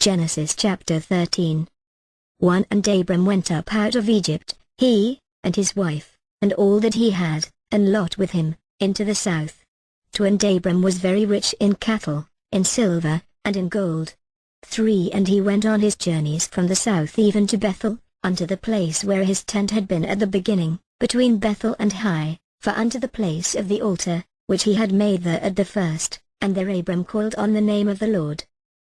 Genesis chapter 13. 1 And Abram went up out of Egypt, he, and his wife, and all that he had, and Lot with him, into the south. 2 And Abram was very rich in cattle, in silver, and in gold. 3 And he went on his journeys from the south even to Bethel, unto the place where his tent had been at the beginning, between Bethel and Hai, for unto the place of the altar, which he had made there at the first, and there Abram called on the name of the Lord.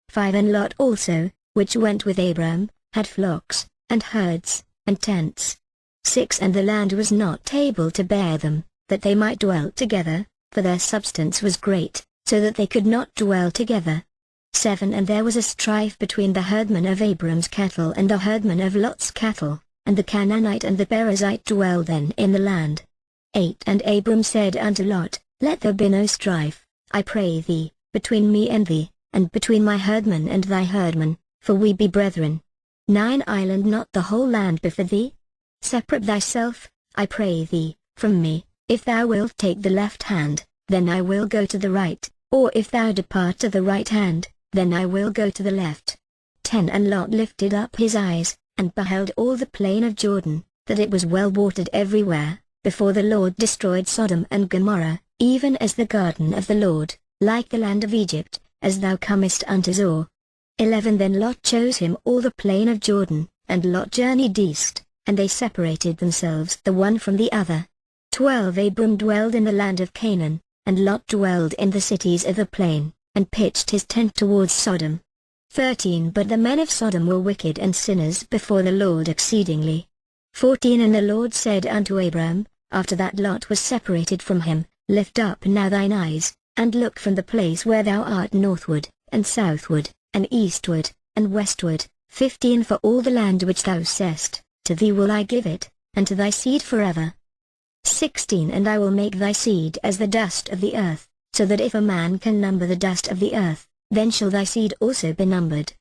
5 And Lot also, which went with Abram, had flocks, and herds, and tents. 6 And the land was not able to bear them, that they might dwell together, for their substance was great, so that they could not dwell together. 7 And there was a strife between the herdmen of Abram's cattle and the herdmen of Lot's cattle, and the Canaanite and the Perizzite dwell then in the land. 8 And Abram said unto Lot, Let there be no strife, I pray thee, between me and thee, and between my herdmen and thy herdmen, for we be brethren. 9 I lend not the whole land before thee? Separate thyself, I pray thee, from me. If thou wilt take the left hand, then I will go to the right, or if thou depart to the right hand, then I will go to the left. 10 And Lot lifted up his eyes, and beheld all the plain of Jordan, that it was well watered everywhere, before the Lord destroyed Sodom and Gomorrah, even as the garden of the Lord, like the land of Egypt, as thou comest unto Zoar. 11 Then Lot chose him all the plain of Jordan, and Lot journeyed east, and they separated themselves the one from the other. 12 Abram dwelled in the land of Canaan, and Lot dwelled in the cities of the plain, and pitched his tent towards Sodom. 13 But the men of Sodom were wicked and sinners before the Lord exceedingly. 14 And the Lord said unto Abram, after that Lot was separated from him, Lift up now thine eyes, and look from the place where thou art northward, and southward, and eastward, and westward. 15 For all the land which thou seest, to thee will I give it, and to thy seed forever. 16 And I will make thy seed as the dust of the earth, so that if a man can number the dust of the earth, then shall thy seed also be numbered.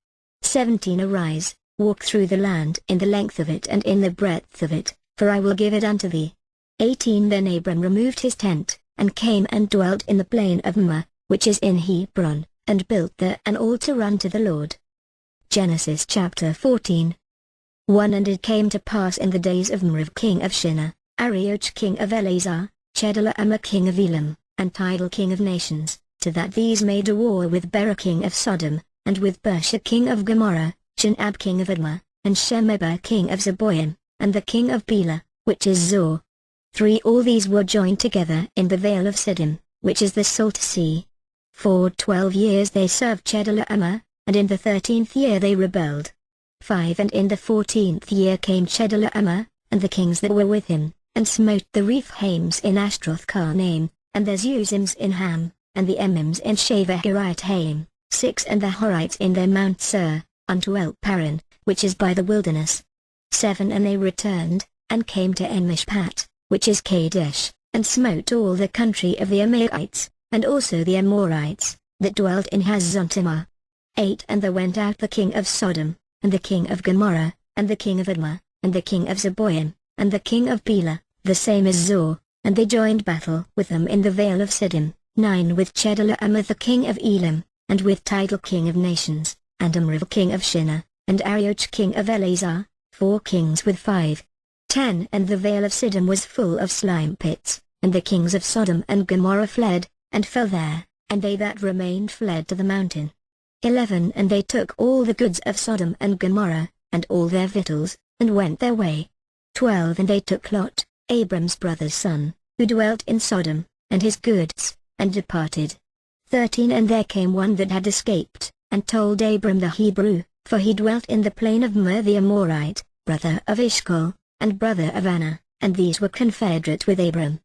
17 Arise, walk through the land in the length of it and in the breadth of it, for I will give it unto thee. 18 Then Abram removed his tent, and came and dwelt in the plain of Mamre, which is in Hebron, and built there an altar unto the Lord. Genesis chapter 14. 1 And it came to pass in the days of Merev king of Shinar, Arioch king of Elazar, Chedorlaomer king of Elam, and Tidal king of nations, to that these made a war with Bera king of Sodom, and with Birsha king of Gomorrah, Shinab king of Admah, and Shemeber king of Zeboim, and the king of Bela, which is Zoar. 3 All these were joined together in the vale of Siddim, which is the salt sea. 4 12 years they served Chedorlaomer, and in the 13th year they rebelled. 5 And in the 14th year came Chedorlaomer, and the kings that were with him, and smote the Rephaims in Ashtroth-Karnaim, and the Zuzims in Ham, and the Emims in Shaveh-Kiriathaim. 6 And the Horites in their Mount Seir, unto El-Paran, which is by the wilderness. 7 And they returned, and came to En-Mishpat, which is Kadesh, and smote all the country of the Amalekites, and also the Amorites, that dwelt in Hazazontamar. 8 And there went out the king of Sodom, and the king of Gomorrah, and the king of Admah, and the king of Zeboim, and the king of Bela, the same as Zoar, and they joined battle with them in the vale of Siddim. 9 With Chedorlaomer the king of Elam, and with Tidal king of nations, and Amrav king of Shinar, and Arioch king of Elazar, 4 kings with 5. 10 And the vale of Siddim was full of slime pits, and the kings of Sodom and Gomorrah fled, and fell there, and they that remained fled to the mountain. 11 And they took all the goods of Sodom and Gomorrah, and all their victuals, and went their way. 12 And they took Lot, Abram's brother's son, who dwelt in Sodom, and his goods, and departed. 13 And there came one that had escaped, and told Abram the Hebrew, for he dwelt in the plain of Mer the Amorite, brother of Eshcol, and brother of Anna, and these were confederate with Abram.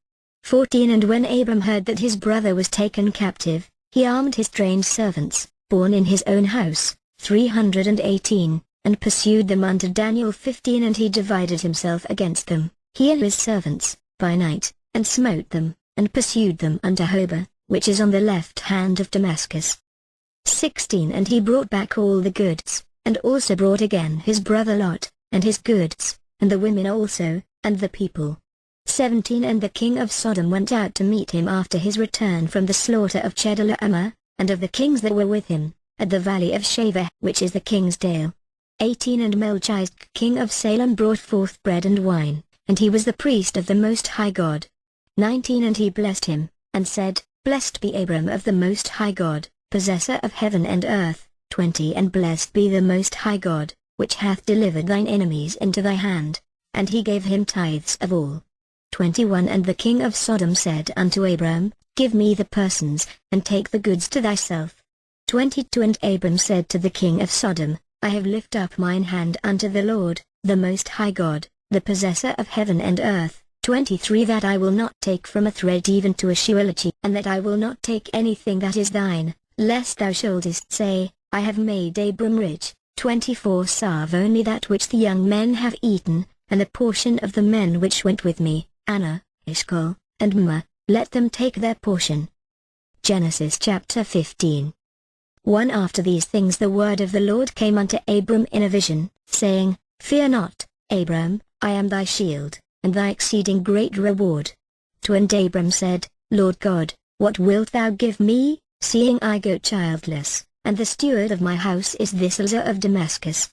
14 And when Abram heard that his brother was taken captive, he armed his trained servants, born in his own house, 318, and pursued them unto Daniel. 15 And he divided himself against them, he and his servants, by night, and smote them, and pursued them unto Hobah, which is on the left hand of Damascus. 16 And he brought back all the goods, and also brought again his brother Lot, and his goods, and the women also, and the people. 17 And the king of Sodom went out to meet him after his return from the slaughter of Chedorlaomer, and of the kings that were with him, at the valley of Shaveh, which is the king's dale. 18 And Melchizedek king of Salem brought forth bread and wine, and he was the priest of the Most High God. 19 And he blessed him, and said, Blessed be Abram of the Most High God, possessor of heaven and earth. 20 And blessed be the Most High God, which hath delivered thine enemies into thy hand. And he gave him tithes of all. 21 And the king of Sodom said unto Abram, Give me the persons, and take the goods to thyself. 22 And Abram said to the king of Sodom, I have lifted up mine hand unto the Lord, the Most High God, the possessor of heaven and earth. 23 That I will not take from a thread even to a shoelache, and that I will not take anything that is thine, lest thou shouldest say, I have made Abram rich. 24 Serve only that which the young men have eaten, and the portion of the men which went with me, Anna, Ishkol, and Mah, let them take their portion. Genesis chapter 15. 1 After these things the word of the Lord came unto Abram in a vision, saying, Fear not, Abram, I am thy shield, and thy exceeding great reward. 2 And Abram said, Lord God, what wilt thou give me, seeing I go childless, and the steward of my house is this Uzzah of Damascus?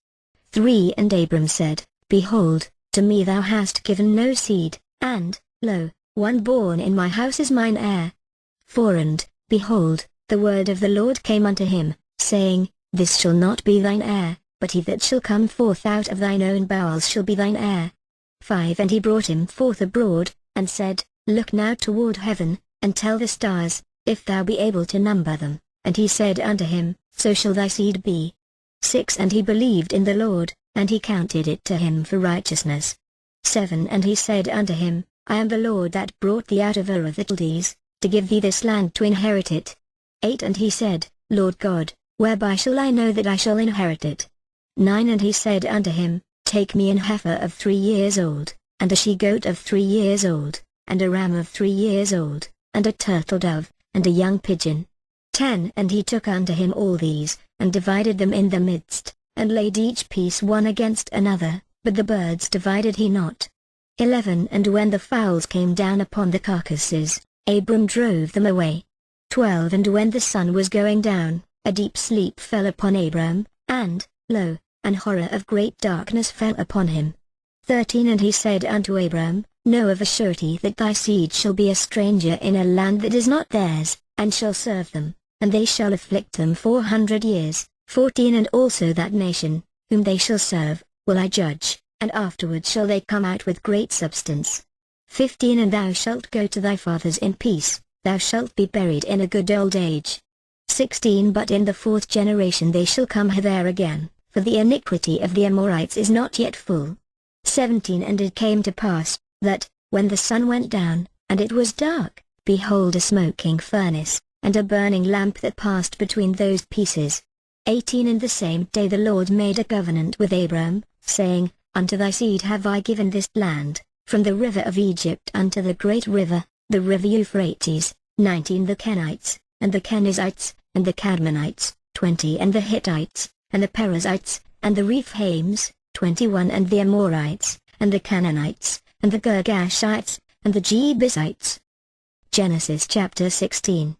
3 And Abram said, Behold, to me thou hast given no seed, and, lo, one born in my house is mine heir. 4 And, behold, the word of the Lord came unto him, saying, This shall not be thine heir, but he that shall come forth out of thine own bowels shall be thine heir. 5 And he brought him forth abroad, and said, Look now toward heaven, and tell the stars, if thou be able to number them. And he said unto him, So shall thy seed be. 6 And he believed in the Lord, and he counted it to him for righteousness. 7 And he said unto him, I am the Lord that brought thee out of Ur of the Chaldees, to give thee this land to inherit it. 8 And he said, Lord God, whereby shall I know that I shall inherit it? 9 And he said unto him, Take me an heifer of 3 years old, and a she-goat of 3 years old, and a ram of 3 years old, and a turtle-dove, and a young pigeon. 10 And he took unto him all these, and divided them in the midst, and laid each piece one against another, but the birds divided he not. 11 And when the fowls came down upon the carcasses, Abram drove them away. 12 And when the sun was going down, a deep sleep fell upon Abram, and, lo, an horror of great darkness fell upon him. 13 And he said unto Abram, Know of a surety that thy seed shall be a stranger in a land that is not theirs, and shall serve them, and they shall afflict them 400 years. 14 And also that nation, whom they shall serve, will I judge, and afterward shall they come out with great substance. 15 And thou shalt go to thy fathers in peace, thou shalt be buried in a good old age. 16 But in the 4th generation they shall come hither again, for the iniquity of the Amorites is not yet full. 17 And it came to pass, that, when the sun went down, and it was dark, behold a smoking furnace, and a burning lamp that passed between those pieces. 18 And the same day the Lord made a covenant with Abram, saying, Unto thy seed have I given this land, from the river of Egypt unto the great river, the river Euphrates. 19 The Kenites, and the Kenizzites, and the Cadmonites. 20 And the Hittites, and the Perizzites, and the Rephaims. 21 And the Amorites, and the Canaanites, and the Girgashites, and the Jebusites. Genesis chapter 16.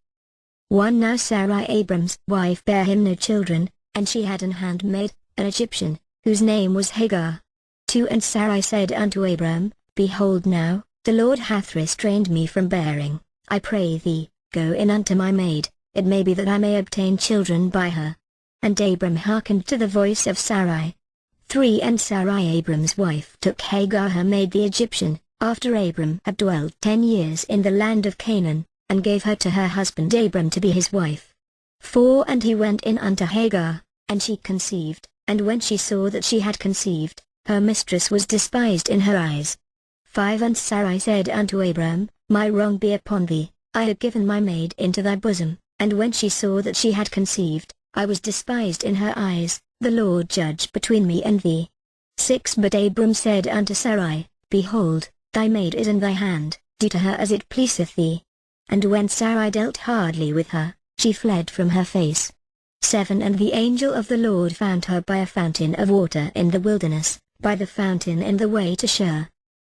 1 Now Sarai Abram's wife bare him no children, and she had an handmaid, an Egyptian, whose name was Hagar. 2 And Sarai said unto Abram, Behold now, the Lord hath restrained me from bearing. I pray thee, go in unto my maid, it may be that I may obtain children by her. And Abram hearkened to the voice of Sarai. 3 And Sarai Abram's wife took Hagar her maid the Egyptian, after Abram had dwelt 10 years in the land of Canaan, and gave her to her husband Abram to be his wife. 4 And he went in unto Hagar, and she conceived, and when she saw that she had conceived, her mistress was despised in her eyes. 5 And Sarai said unto Abram, My wrong be upon thee, I had given my maid into thy bosom, and when she saw that she had conceived, I was despised in her eyes, the Lord judge between me and thee. 6 But Abram said unto Sarai, Behold, thy maid is in thy hand, do to her as it pleaseth thee. And when Sarai dealt hardly with her, she fled from her face. 7 And the angel of the Lord found her by a fountain of water in the wilderness, by the fountain in the way to Shur.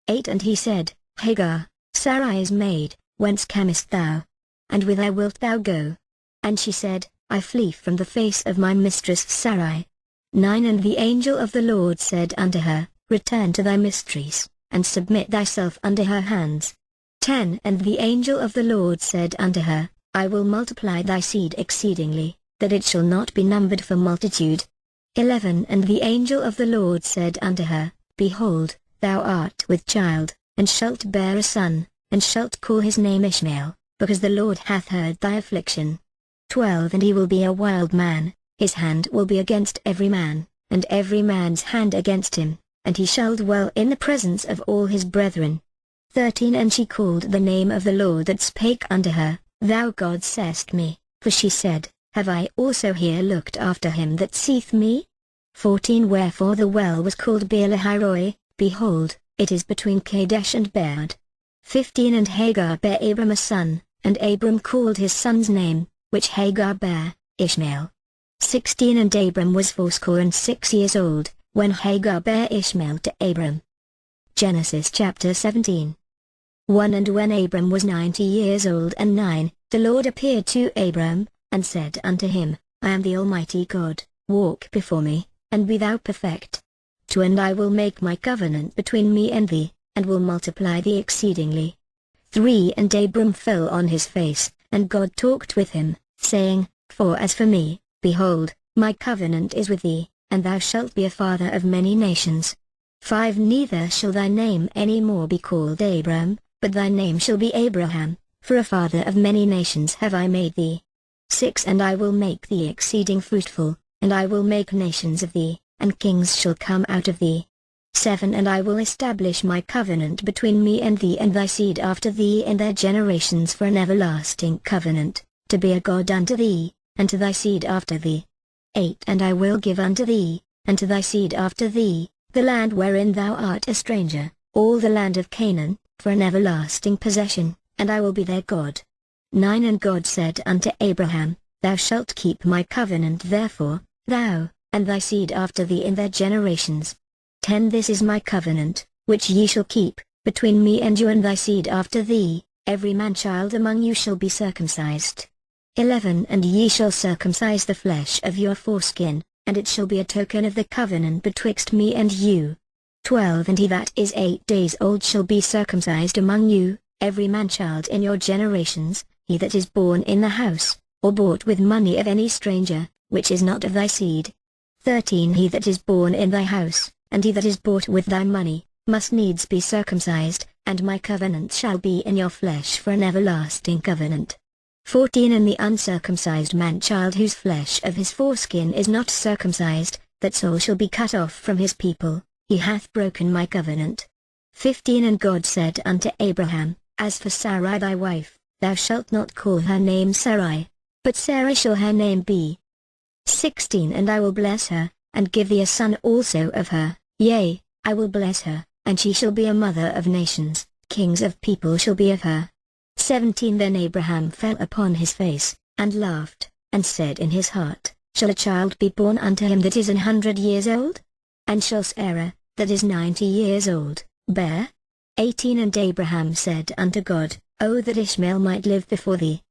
8 And he said, Hagar, Sarai's maid, whence camest thou? And whither wilt thou go? And she said, I flee from the face of my mistress Sarai. 9 And the angel of the Lord said unto her, Return to thy mistress, and submit thyself under her hands. 10 And the angel of the Lord said unto her, I will multiply thy seed exceedingly, that it shall not be numbered for multitude. 11 And the angel of the Lord said unto her, Behold, thou art with child, and shalt bear a son, and shalt call his name Ishmael, because the Lord hath heard thy affliction. 12 And he will be a wild man, his hand will be against every man, and every man's hand against him, and he shall dwell in the presence of all his brethren. 13 And she called the name of the Lord that spake unto her, Thou God seest me, for she said, Have I also here looked after him that seeth me? 14 Wherefore the well was called Beer-lahai-roi, behold, it is between Kadesh and Bered. 15 And Hagar bare Abram a son, and Abram called his son's name, which Hagar bare, Ishmael. 16 And Abram was fourscore and 6 years old, when Hagar bare Ishmael to Abram. Genesis chapter 17. 1 And when Abram was 90 years old and 9, the Lord appeared to Abram, and said unto him, I am the Almighty God, walk before me, and be thou perfect. 2 And I will make my covenant between me and thee, and will multiply thee exceedingly. 3 And Abram fell on his face, and God talked with him, saying, For as for me, behold, my covenant is with thee, and thou shalt be a father of many nations. 5 Neither shall thy name any more be called Abram, but thy name shall be Abraham, for a father of many nations have I made thee. 6 And I will make thee exceeding fruitful, and I will make nations of thee, and kings shall come out of thee. 7 And I will establish my covenant between me and thee and thy seed after thee in their generations for an everlasting covenant, to be a God unto thee, and to thy seed after thee. 8 And I will give unto thee, and to thy seed after thee, the land wherein thou art a stranger, all the land of Canaan, for an everlasting possession, and I will be their God. 9 And God said unto Abraham, Thou shalt keep my covenant therefore, thou, and thy seed after thee in their generations. 10 This is my covenant, which ye shall keep, between me and you and thy seed after thee, every man-child among you shall be circumcised. 11 And ye shall circumcise the flesh of your foreskin, and it shall be a token of the covenant betwixt me and you. 12 And he that is 8 days old shall be circumcised among you, every man-child in your generations, he that is born in the house, or bought with money of any stranger, which is not of thy seed. 13 He that is born in thy house, and he that is bought with thy money, must needs be circumcised, and my covenant shall be in your flesh for an everlasting covenant. 14 And the uncircumcised man-child whose flesh of his foreskin is not circumcised, that soul shall be cut off from his people, he hath broken my covenant. 15 And God said unto Abraham, As for Sarai thy wife, thou shalt not call her name Sarai, but Sarah shall her name be. 16 And I will bless her, and give thee a son also of her, yea, I will bless her, and she shall be a mother of nations, kings of people shall be of her. 17 Then Abraham fell upon his face, and laughed, and said in his heart, Shall a child be born unto him that is 100 years old? And shall Sarah, that is 90 years old, bear? 18 And Abraham said unto God, O that Ishmael might live before thee.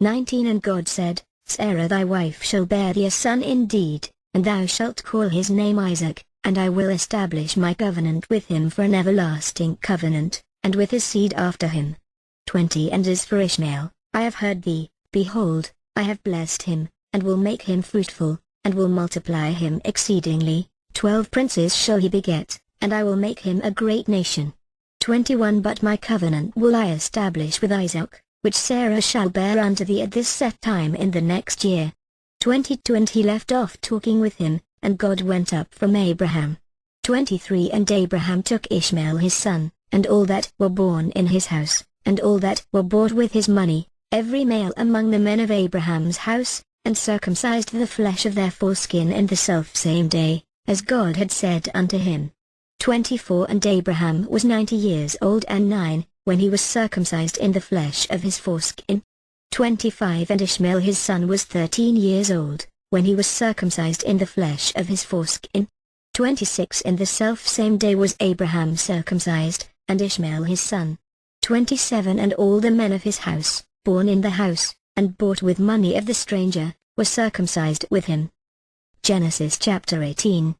19 And God said, Sarah thy wife shall bear thee a son indeed, and thou shalt call his name Isaac, and I will establish my covenant with him for an everlasting covenant, and with his seed after him. 20 And as for Ishmael, I have heard thee, behold, I have blessed him, and will make him fruitful, and will multiply him exceedingly. 12 Princes shall he beget, and I will make him a great nation. 21 But my covenant will I establish with Isaac, which Sarah shall bear unto thee at this set time in the next year. 22 And he left off talking with him, and God went up from Abraham. 23 And Abraham took Ishmael his son, and all that were born in his house, and all that were bought with his money, every male among the men of Abraham's house, and circumcised the flesh of their foreskin in the selfsame day, as God had said unto him. 24 And Abraham was 90 years old and 9, when he was circumcised in the flesh of his foreskin. 25 And Ishmael his son was 13 years old, when he was circumcised in the flesh of his foreskin. 26 In the selfsame day was Abraham circumcised, and Ishmael his son. 27 And all the men of his house, born in the house, and bought with money of the stranger, were circumcised with him. Genesis chapter 18.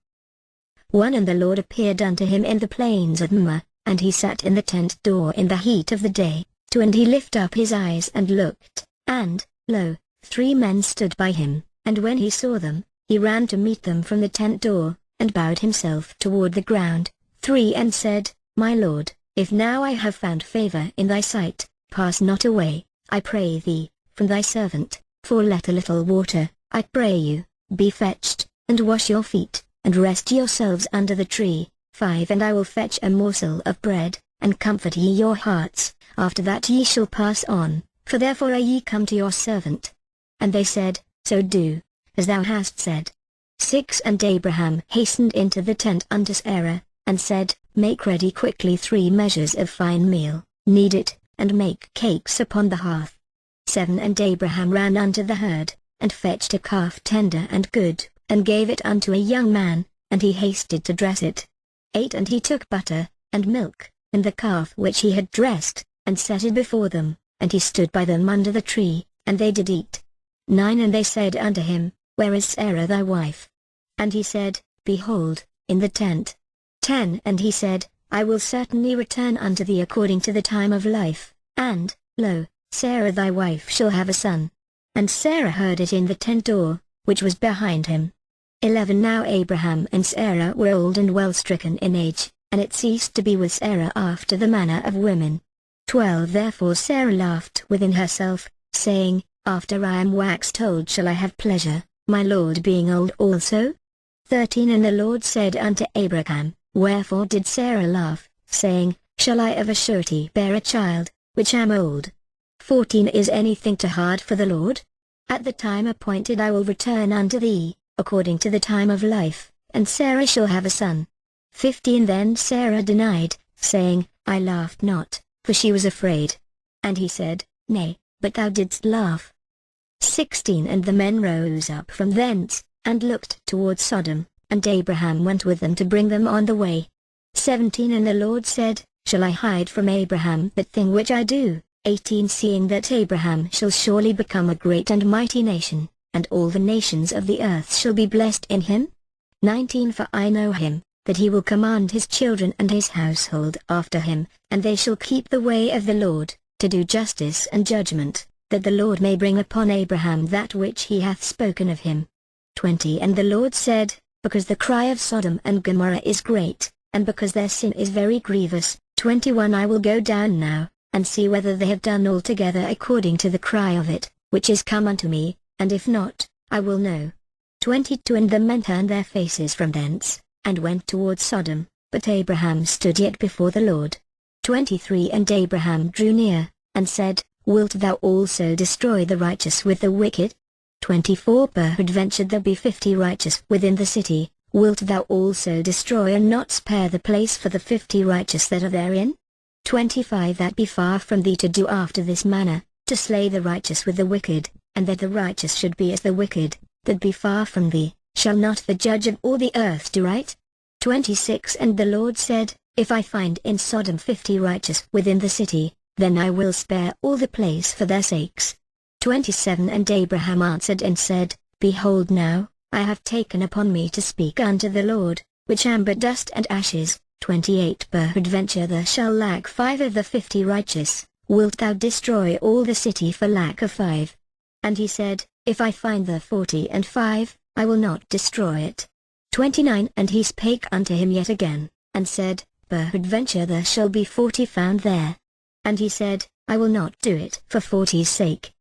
1 And the Lord appeared unto him in the plains of Mamre, and he sat in the tent door in the heat of the day. 2 And he lifted up his eyes and looked, and, lo, 3 men stood by him, and when he saw them, he ran to meet them from the tent door, and bowed himself toward the ground. 3 And said, My Lord, if now I have found favor in thy sight, pass not away, I pray thee, from thy servant, for let a little water, I pray you, be fetched, and wash your feet, and rest yourselves under the tree. 5 And I will fetch a morsel of bread, and comfort ye your hearts, after that ye shall pass on, for therefore are ye come to your servant. And they said, So do, as thou hast said. 6 And Abraham hastened into the tent unto Sarah, and said, Make ready quickly 3 measures of fine meal, knead it, and make cakes upon the hearth. 7 And Abraham ran unto the herd, and fetched a calf tender and good, and gave it unto a young man, and he hasted to dress it. 8 And he took butter, and milk, and the calf which he had dressed, and set it before them, and he stood by them under the tree, and they did eat. 9 And they said unto him, Where is Sarah thy wife? And he said, Behold, in the tent. 10 And he said, I will certainly return unto thee according to the time of life, and, lo, Sarah thy wife shall have a son. And Sarah heard it in the tent door, which was behind him. 11 Now Abraham and Sarah were old and well stricken in age, and it ceased to be with Sarah after the manner of women. 12 Therefore Sarah laughed within herself, saying, After I am waxed old shall I have pleasure, my Lord being old also? 13 And the Lord said unto Abraham, Wherefore did Sarah laugh, saying, Shall I of a surety bear a child, which am old? 14 Is anything too hard for the Lord? At the time appointed I will return unto thee, according to the time of life, and Sarah shall have a son. 15 Then Sarah denied, saying, I laughed not, for she was afraid. And he said, Nay, but thou didst laugh. 16 And the men rose up from thence, and looked toward Sodom, and Abraham went with them to bring them on the way. 17 And the Lord said, Shall I hide from Abraham that thing which I do? 18 Seeing that Abraham shall surely become a great and mighty nation, and all the nations of the earth shall be blessed in him? 19 For I know him, that he will command his children and his household after him, and they shall keep the way of the Lord, to do justice and judgment, that the Lord may bring upon Abraham that which he hath spoken of him. 20 And the Lord said, Because the cry of Sodom and Gomorrah is great, and because their sin is very grievous. 21 I will go down now, and see whether they have done altogether according to the cry of it, which is come unto me, and if not, I will know. 22 And the men turned their faces from thence, and went toward Sodom, but Abraham stood yet before the Lord. 23 And Abraham drew near, and said, Wilt thou also destroy the righteous with the wicked? 24 Peradventure there be 50 righteous within the city, wilt thou also destroy and not spare the place for the 50 righteous that are therein? 25 That be far from thee to do after this manner, to slay the righteous with the wicked, and that the righteous should be as the wicked, that be far from thee. Shall not the judge of all the earth do right? 26 And the Lord said, If I find in Sodom 50 righteous within the city, then I will spare all the place for their sakes. 27 And Abraham answered and said, Behold now, I have taken upon me to speak unto the Lord, which am but dust and ashes. 28 Peradventure there shall lack 5 of the 50 righteous, wilt thou destroy all the city for lack of 5? And he said, If I find there 40 and 5, I will not destroy it. 29 And he spake unto him yet again, and said, Peradventure there shall be 40 found there. And he said, I will not do it for 40's sake.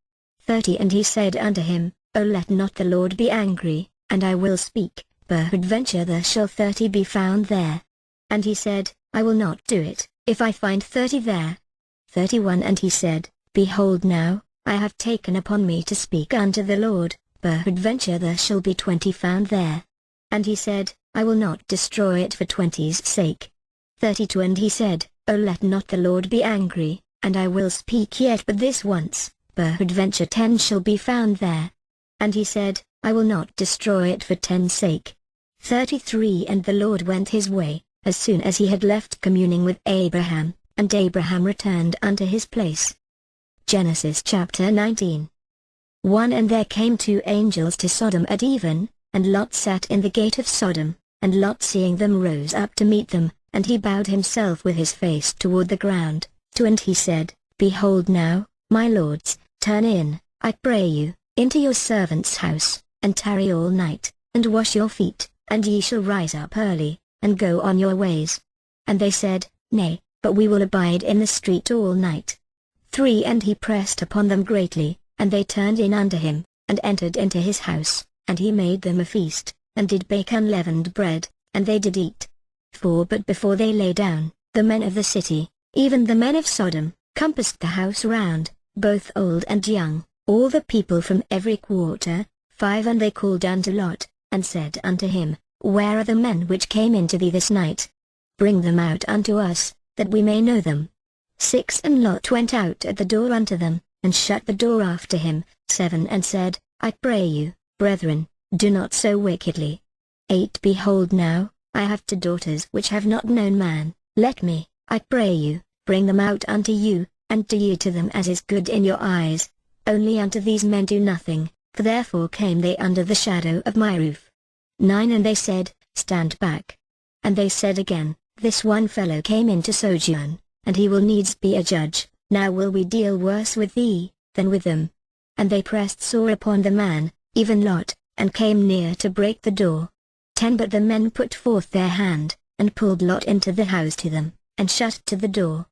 30 And he said unto him, O let not the Lord be angry, and I will speak, peradventure there shall 30 be found there. And he said, I will not do it, if I find 30 there. 31 And he said, Behold now, I have taken upon me to speak unto the Lord, peradventure there shall be 20 found there. And he said, I will not destroy it for 20's sake. 32 And he said, O let not the Lord be angry, and I will speak yet but this once, peradventure 10 shall be found there. And he said, I will not destroy it for 10's sake. 33 And the Lord went his way, as soon as he had left communing with Abraham, and Abraham returned unto his place. Genesis chapter 19. 1 And there came 2 angels to Sodom at even, and Lot sat in the gate of Sodom, and Lot seeing them rose up to meet them, and he bowed himself with his face toward the ground. 2 And he said, Behold now, my lords, turn in, I pray you, into your servant's house, and tarry all night, and wash your feet, and ye shall rise up early, and go on your ways. And they said, Nay, but we will abide in the street all night. 3 And he pressed upon them greatly, and they turned in unto him, and entered into his house, and he made them a feast, and did bake unleavened bread, and they did eat. 4 But before they lay down, the men of the city, even the men of Sodom, compassed the house round, both old and young, all the people from every quarter. 5 And they called unto Lot, and said unto him, Where are the men which came into thee this night? Bring them out unto us, that we may know them. 6 And Lot went out at the door unto them, and shut the door after him. 7 And said, I pray you, brethren, do not so wickedly. 8 Behold now, I have 2 daughters which have not known man. Let me, I pray you, bring them out unto you, and do ye to them as is good in your eyes. Only unto these men do nothing, for therefore came they under the shadow of my roof. 9 And they said, Stand back. And they said again, This one fellow came in to sojourn, and he will needs be a judge. Now will we deal worse with thee, than with them. And they pressed sore upon the man, even Lot, and came near to break the door. 10 But the men put forth their hand, and pulled Lot into the house to them, and shut to the door.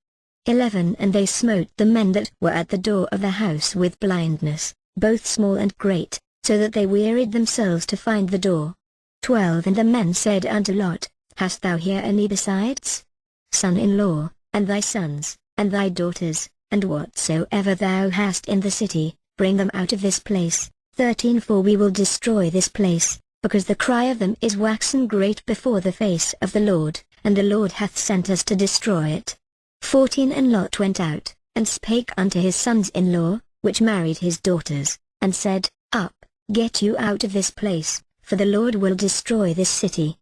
11 And they smote the men that were at the door of the house with blindness, both small and great, so that they wearied themselves to find the door. 12 And the men said unto Lot, Hast thou here any besides? Son-in-law, and thy sons, and thy daughters, and whatsoever thou hast in the city, bring them out of this place. 13 For we will destroy this place, because the cry of them is waxen great before the face of the Lord, and the Lord hath sent us to destroy it. 14 And Lot went out, and spake unto his sons-in-law, which married his daughters, and said, Up, get you out of this place, for the Lord will destroy this city.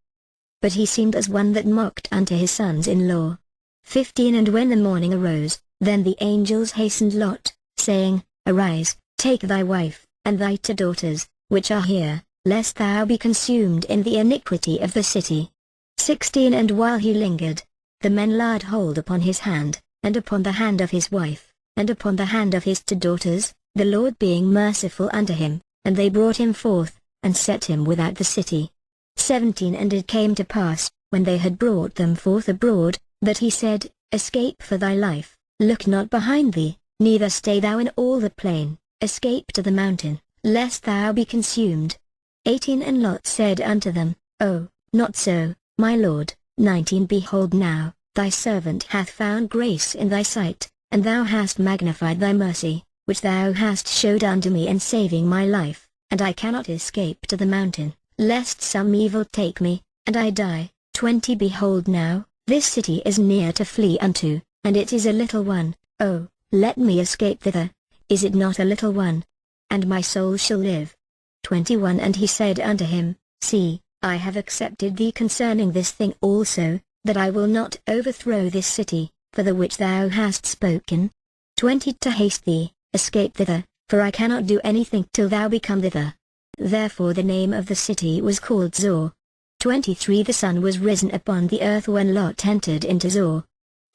But he seemed as one that mocked unto his sons-in-law. 15 And when the morning arose, then the angels hastened Lot, saying, Arise, take thy wife, and thy 2 daughters, which are here, lest thou be consumed in the iniquity of the city. 16 And while he lingered, the men laid hold upon his hand, and upon the hand of his wife, and upon the hand of his 2 daughters, the Lord being merciful unto him, and they brought him forth, and set him without the city. 17 And it came to pass, when they had brought them forth abroad, that he said, Escape for thy life, look not behind thee, neither stay thou in all the plain, escape to the mountain, lest thou be consumed. 18 And Lot said unto them, Oh, not so, my lord. 19 Behold now, thy servant hath found grace in thy sight, and thou hast magnified thy mercy, which thou hast showed unto me in saving my life, and I cannot escape to the mountain, lest some evil take me, and I die. 20 Behold now, this city is near to flee unto, and it is a little one. Oh, let me escape thither. Is it not a little one? And my soul shall live. 21 And he said unto him, See, I have accepted thee concerning this thing also, that I will not overthrow this city, for the which thou hast spoken. 20 To haste thee, escape thither, for I cannot do anything till thou be come thither. Therefore the name of the city was called Zoar. 23 The sun was risen upon the earth when Lot entered into Zoar.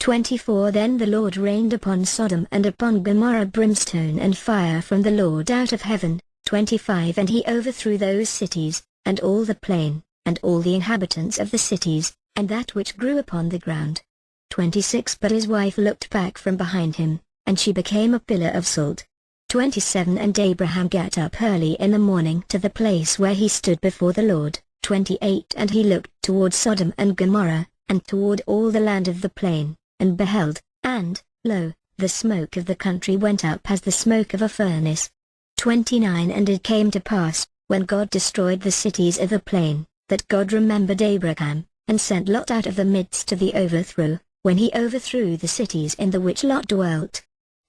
24 Then the Lord rained upon Sodom and upon Gomorrah brimstone and fire from the Lord out of heaven. 25 And he overthrew those cities, and all the plain, and all the inhabitants of the cities, and that which grew upon the ground. 26 But his wife looked back from behind him, and she became a pillar of salt. 27 And Abraham got up early in the morning to the place where he stood before the Lord. 28 And he looked toward Sodom and Gomorrah, and toward all the land of the plain, and beheld, and, lo, the smoke of the country went up as the smoke of a furnace. 29 And it came to pass, when God destroyed the cities of the plain, that God remembered Abraham, and sent Lot out of the midst of the overthrow, when he overthrew the cities in the which Lot dwelt.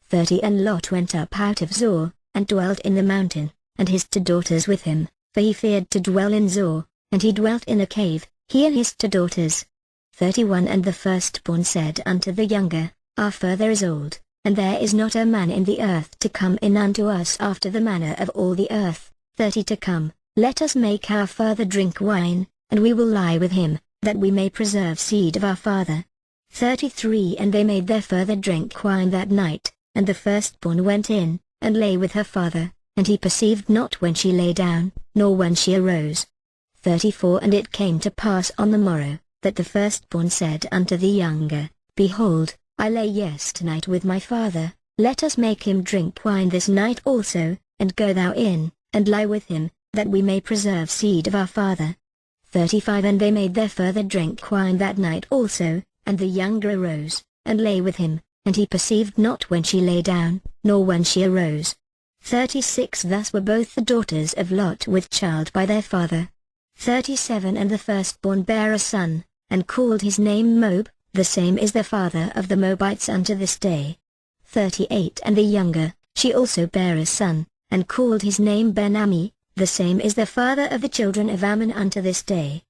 30 And Lot went up out of Zoar, and dwelt in the mountain, and his 2 daughters with him, for he feared to dwell in Zoar, and he dwelt in a cave, he and his 2 daughters. 31 And the firstborn said unto the younger, Our father is old, and there is not a man in the earth to come in unto us after the manner of all the earth. 30 To come, let us make our father drink wine, and we will lie with him, that we may preserve seed of our father. 33 And they made their father drink wine that night, and the firstborn went in, and lay with her father, and he perceived not when she lay down, nor when she arose. 34 And it came to pass on the morrow, that the firstborn said unto the younger, Behold, I lay yesternight with my father, let us make him drink wine this night also, and go thou in, and lie with him, that we may preserve seed of our father. 35 And they made their father drink wine that night also, and the younger arose, and lay with him, and he perceived not when she lay down, nor when she arose. 36 Thus were both the daughters of Lot with child by their father. 37 And the firstborn bare a son, and called his name Moab, the same is the father of the Moabites unto this day. 38 And the younger, she also bare a son, and called his name Ben-Ammi, the same is the father of the children of Ammon unto this day.